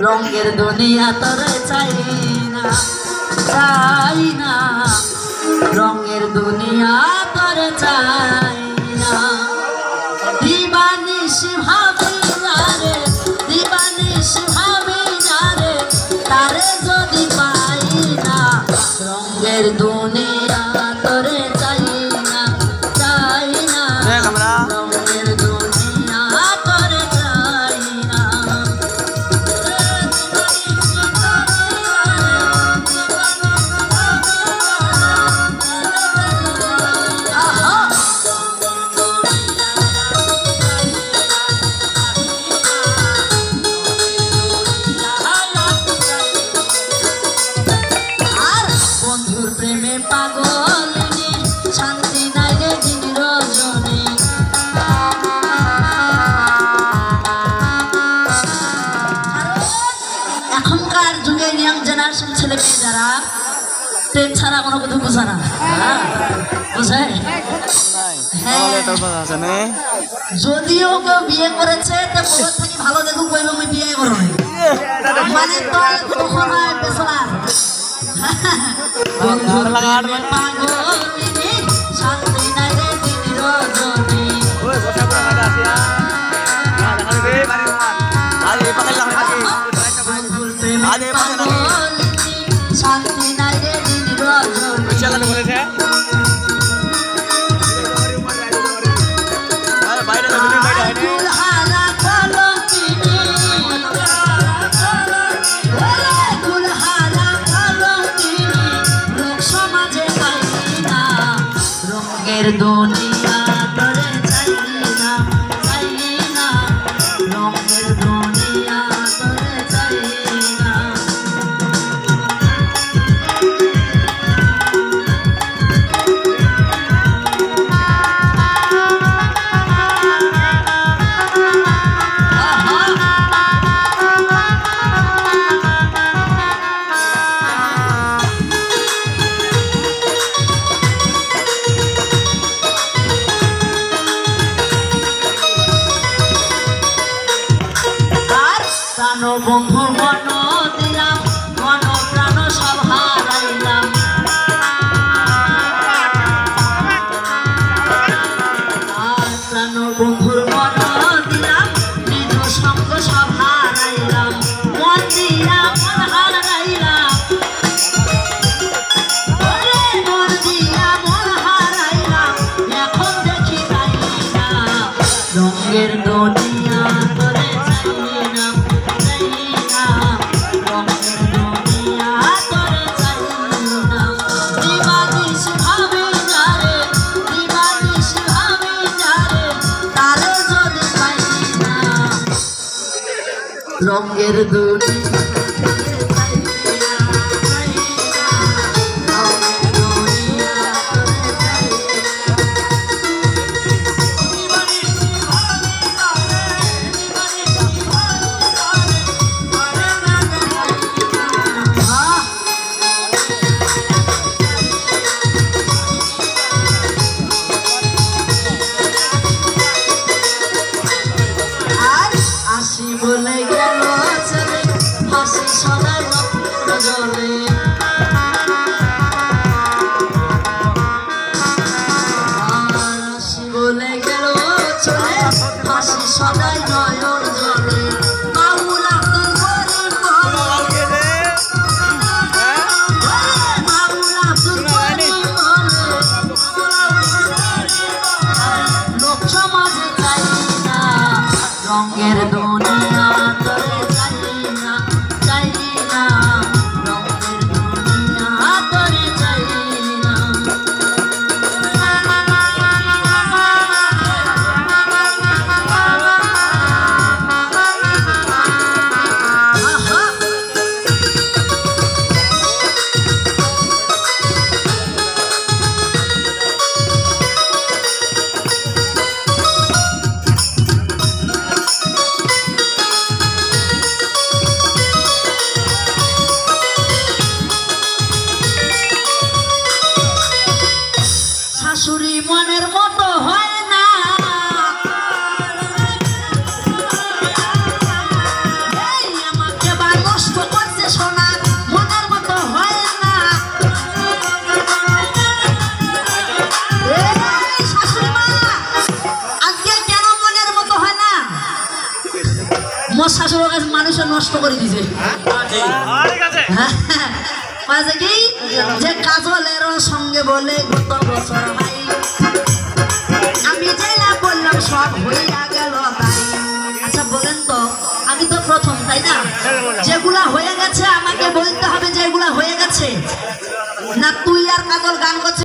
রঙের দুনিয়া তোরে চাই না রঙের দুনিয়া তোরে চাই না দিবানিশ ভাবি না রে দিবানিশ ভাবি না রে তারে যদি পাই না রঙের দুনিয়া তোরে চাই না রঙের দুনিয়া তোরে চাই না প্রেমে পাগলিনী শান্তি নাই রে দিন রজনী এখনকার যুগে ইয়াং জেনারেশন ছেলে মেয়ে যারা প্রেম ছাড়া কোনো কিছু বোঝে না বুঝে যদিও কেউ বিয়ে করেছে তো বউয়ের থেকে ভালো দেখুক বলবে আমি বিয়ে করো মানে তো তখন বেসলার বন্ধুর প্রেমে পাগলিনী শান্তি নাই রে দিন রজনী বন্ধুর প্রেমে পাগলিনী শান্তি নাই রে দিন রজনী দুনিয়া তোরে চাই না রঙের দুনিয়া তোরে চাই না বন্ধু মন দিলাম মন প্রাণ সব হারাইলাম প্রাণ বন্ধুর মন দিলাম নিজ সঙ্গ সব হারাইলাম মন দিয়া মন হারাইলাম মন দিয়া মন হারাইলাম এখন দেখি তাই না রঙের দুনিয়া তোরে চাই না রঙের দুনিয়া বলে গেল চলে হাসি সদাই জলে হাসি বলে গেল চলে হাসি সদাই নয়ন জলে বাউল আব্দুল করিম বলে বাউল আব্দুল করিম বলে লোক সমাজে চাই না রঙের দুনিয়া তোরে চাই না রঙের দুনিয়া তোরে চাই না শাশুড়ি মনের মতো হয় না আমাকে বাড়ি মোর শাশুড়ির কাছে মানুষের নষ্ট করে দিছে মাঝে কি যে কাজলের সঙ্গে বলে গত বছর ভাই আমি যেটা বললাম সব হইয়া গেল তাই। আচ্ছা বলেন তো আমি তো প্রথম তাই না, যেগুলা হয়ে গেছে আমাকে বলতে হবে যেগুলা হয়ে গেছে, না তুই আর কাজল গান করছিস